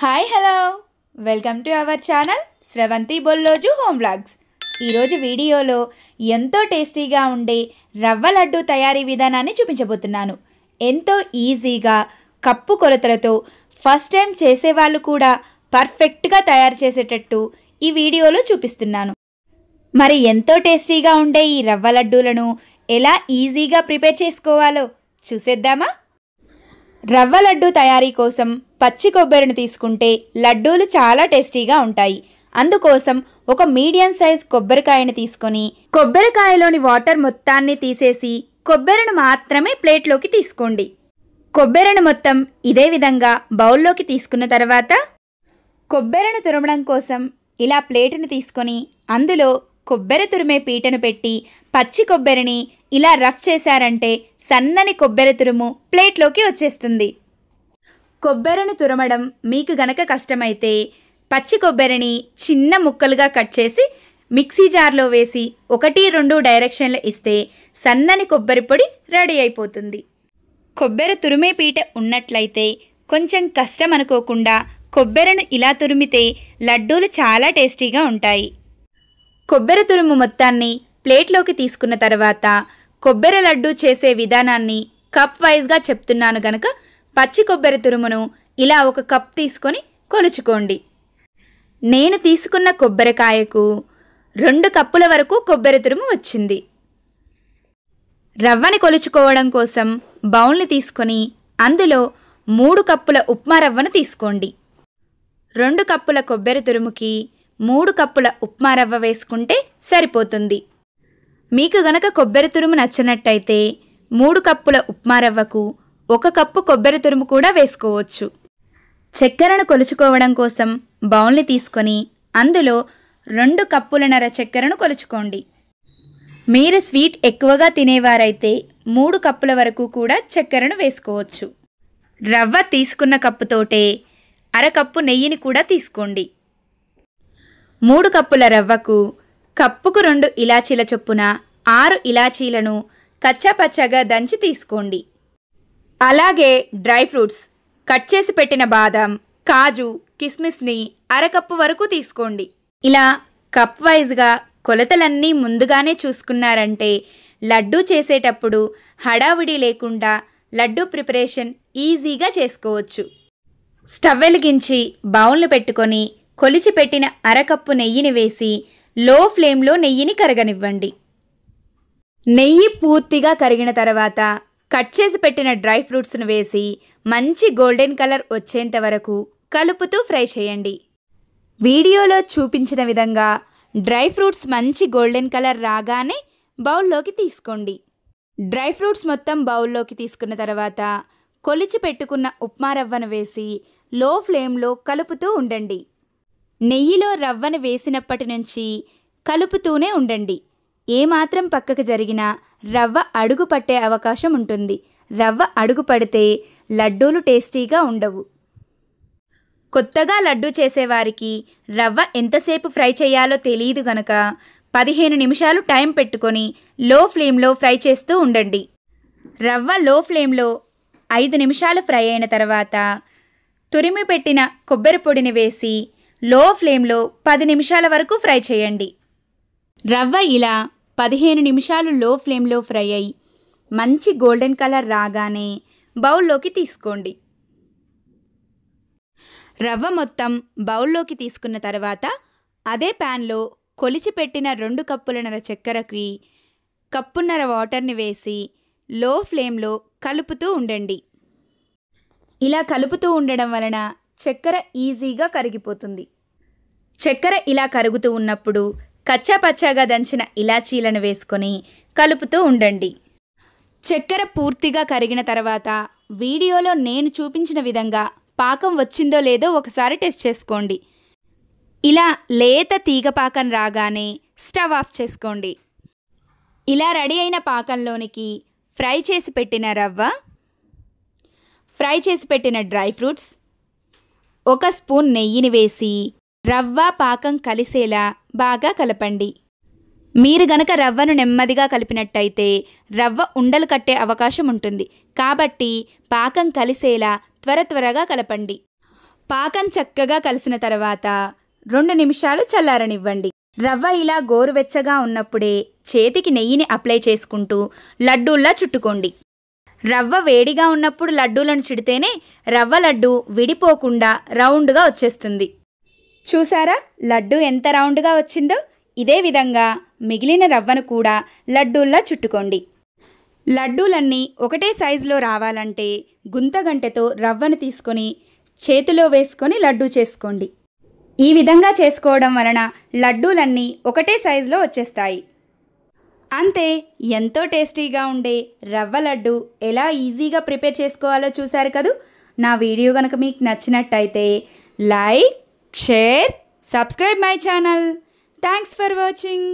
Hi hello welcome to our channel Sravanthi Bolloju home vlogs. ఈరోజు వీడియోలో ఎంతో టేస్టీగా ఉండే రవ్వ లడ్డు తయారీ విధానాన్ని చూపించబోతున్నాను. ఎంతో ఈజీగా కప్పు కొలతలతో ఫస్ట్ టైం చేసేవాళ్ళు కూడా పర్ఫెక్ట్గా తయారు చేసేటట్టు ఈ వీడియోలో చూపిస్తున్నాను. మరి ఎంతో టేస్టీగా ఉండే ఈ రవ్వ లడ్డూలను ఎలా ఈజీగా ప్రిపేర్ చేసుకోవాలో చూసేద్దామా? రవ్వ లడ్డు తయారీ కోసం పచ్చి కొబ్బరిని తీసుకుంటే లడ్డూలు చాలా టేస్టీగా ఉంటాయి. అందుకోసం ఒక మీడియం సైజ్ కొబ్బరికాయని తీసుకొని కొబ్బరికాయలోని వాటర్ మొత్తాన్ని తీసేసి కొబ్బరిని మాత్రమే ప్లేట్లోకి తీసుకోండి. కొబ్బరిని మొత్తం ఇదే విధంగా బౌల్లోకి తీసుకున్న తర్వాత కొబ్బరిని తురమడం కోసం ఇలా ప్లేటును తీసుకొని అందులో కొబ్బరి తురిమే పీటను పెట్టి పచ్చి కొబ్బరిని ఇలా రఫ్ చేశారంటే సన్నని కొబ్బరి తురుము ప్లేట్లోకి వచ్చేస్తుంది. కొబ్బరిని తురమడం మీకు గనక కష్టమైతే పచ్చి కొబ్బరిని చిన్న ముక్కలుగా కట్ చేసి మిక్సీ జార్లో వేసి 1-2 డైరెక్షన్లు ఇస్తే సన్నని కొబ్బరి పొడి రెడీ అయిపోతుంది. కొబ్బరి తురిమే పీట ఉన్నట్లయితే కొంచెం కష్టం అనుకోకుండా కొబ్బరిని ఇలా తురిమితే లడ్డూలు చాలా టేస్టీగా ఉంటాయి. కొబ్బరి తురుము మొత్తాన్ని ప్లేట్లోకి తీసుకున్న తర్వాత కొబ్బరి లడ్డు చేసే విధానాన్ని కప్ వైజ్గా చెప్తున్నాను గనక పచ్చి కొబ్బరి తురుమును ఇలా 1 కప్ తీసుకొని కొలుచుకోండి. నేను తీసుకున్న కొబ్బరికాయకు 2 కప్పుల వరకు కొబ్బరి తురుము వచ్చింది. రవ్వని కొలుచుకోవడం కోసం బౌల్ని తీసుకొని అందులో 3 కప్పుల ఉప్మా రవ్వను తీసుకోండి. 2 కప్పుల కొబ్బరి తురుముకి 3 కప్పుల ఉప్మా రవ్వ వేసుకుంటే సరిపోతుంది. మీకు గనక కొబ్బరి తురుము నచ్చినట్టయితే 3 కప్పుల ఉప్మా రవ్వకు 1 కప్పు కొబ్బరి తురుము కూడా వేసుకోవచ్చు. చక్కెరను కొలుచుకోవడం కోసం బౌల్ని తీసుకొని అందులో 2 కప్పులన్నర చక్కెరను కొలుచుకోండి. మీరు స్వీట్ ఎక్కువగా తినేవారైతే 3 కప్పుల వరకు కూడా చక్కెరను వేసుకోవచ్చు. రవ్వ తీసుకున్న కప్పుతోటే 1/2 కప్పు నెయ్యిని కూడా తీసుకోండి. 3 కప్పుల రవ్వకు కప్పుకు 2 ఇలాచీల చొప్పున 6 ఇలాచీలను కచ్చాపచ్చాగా దంచి తీసుకోండి. అలాగే డ్రై ఫ్రూట్స్ కట్ చేసి పెట్టిన బాదం, కాజు, కిస్మిస్ని 1/2 కప్పు వరకు తీసుకోండి. ఇలా కప్ వైజ్గా కొలతలన్నీ ముందుగానే చూసుకున్నారంటే లడ్డూ చేసేటప్పుడు హడావిడి లేకుండా లడ్డూ ప్రిపరేషన్ ఈజీగా చేసుకోవచ్చు. స్టవ్ వెలిగించి బౌల్ను పెట్టుకొని కొలిచి పెట్టిన 1/2 కప్పు నెయ్యిని వేసి లో ఫ్లేమ్లో నెయ్యిని కరగనివ్వండి. నెయ్యి పూర్తిగా కరిగిన తర్వాత కట్ చేసి పెట్టిన డ్రై ఫ్రూట్స్ను వేసి మంచి గోల్డెన్ కలర్ వచ్చేంత వరకు కలుపుతూ ఫ్రై చేయండి. వీడియోలో చూపించిన విధంగా డ్రై ఫ్రూట్స్ మంచి గోల్డెన్ కలర్ రాగానే బౌల్లోకి తీసుకోండి. డ్రై ఫ్రూట్స్ మొత్తం బౌల్లోకి తీసుకున్న తర్వాత కొలిచి పెట్టుకున్న ఉప్మా రవ్వను వేసి లో ఫ్లేమ్లో కలుపుతూ ఉండండి. నెయ్యిలో రవ్వను వేసినప్పటి నుంచి కలుపుతూనే ఉండండి. ఏమాత్రం పక్కకు జరిగినా రవ్వ అడుగు పట్టే అవకాశం ఉంటుంది. రవ్వ అడుగు పడితే లడ్డూలు టేస్టీగా ఉండవు. కొత్తగా లడ్డు చేసేవారికి రవ్వ ఎంతసేపు ఫ్రై చేయాలో తెలియదు గనక 15 నిమిషాలు టైం పెట్టుకొని లో ఫ్లేమ్లో ఫ్రై చేస్తూ ఉండండి. రవ్వ లో ఫ్లేమ్లో 5 నిమిషాలు ఫ్రై అయిన తర్వాత తురిమి పెట్టిన కొబ్బరి పొడిని వేసి లో ఫ్లేమ్లో 10 నిమిషాల వరకు ఫ్రై చేయండి. రవ్వ ఇలా 15 నిమిషాలు లో ఫ్లేమ్లో ఫ్రై అయ్యి మంచి గోల్డెన్ కలర్ రాగానే బౌల్లోకి తీసుకోండి. రవ్వ మొత్తం బౌల్లోకి తీసుకున్న తర్వాత అదే ప్యాన్లో కొలిచి పెట్టిన 2 కప్పులన్నర చక్కెరకి కప్పున్నర వాటర్ని వేసి లో ఫ్లేమ్లో కలుపుతూ ఉండండి. ఇలా కలుపుతూ ఉండడం వలన చక్కెర ఈజీగా కరిగిపోతుంది. చక్కెర ఇలా కరుగుతూ ఉన్నప్పుడు కచ్చాపచ్చాగా దంచిన ఇలాచీలను వేసుకొని కలుపుతూ ఉండండి. చక్కెర పూర్తిగా కరిగిన తర్వాత వీడియోలో నేను చూపించిన విధంగా పాకం వచ్చిందో లేదో ఒకసారి టెస్ట్ చేసుకోండి. ఇలా లేత తీగ పాకం రాగానే స్టవ్ ఆఫ్ చేసుకోండి. ఇలా రెడీ అయిన పాకంలోనికి ఫ్రై చేసి పెట్టిన రవ్వ, ఫ్రై చేసి పెట్టిన డ్రై ఫ్రూట్స్, 1 స్పూన్ నెయ్యిని వేసి రవ్వ పాకం కలిసేలా బాగా కలపండి. మీరు గనక రవ్వను నెమ్మదిగా కలిపినట్టయితే రవ్వ ఉండలు కట్టే అవకాశం ఉంటుంది. కాబట్టి పాకం కలిసేలా త్వరగా కలపండి. పాకం చక్కగా కలిసిన తర్వాత 2 నిమిషాలు చల్లారనివ్వండి. రవ్వ ఇలా గోరువెచ్చగా ఉన్నప్పుడే చేతికి నెయ్యిని అప్లై చేసుకుంటూ లడ్డూల్లా చుట్టుకోండి. రవ్వ వేడిగా ఉన్నప్పుడు లడ్డూలను చుడితేనే రవ్వ లడ్డు విడిపోకుండా రౌండ్గా వచ్చేస్తుంది. చూసారా లడ్డు ఎంత రౌండ్గా వచ్చిందో? ఇదే విధంగా మిగిలిన రవ్వను కూడా లడ్డూల్లా చుట్టుకోండి. లడ్డూలన్నీ ఒకటే సైజులో రావాలంటే గుంతగంటెతో రవ్వను తీసుకొని చేతిలో వేసుకొని లడ్డూ చేసుకోండి. ఈ విధంగా చేసుకోవడం వలన లడ్డూలన్నీ ఒకటే సైజులో వచ్చేస్తాయి. అంతే, ఎంతో టేస్టీగా ఉండే రవ్వ లడ్డు ఎలా ఈజీగా ప్రిపేర్ చేసుకోవాలో చూశారు కదూ. నా వీడియో కనుక మీకు నచ్చినట్టయితే like, share, subscribe my channel. Thanks for watching.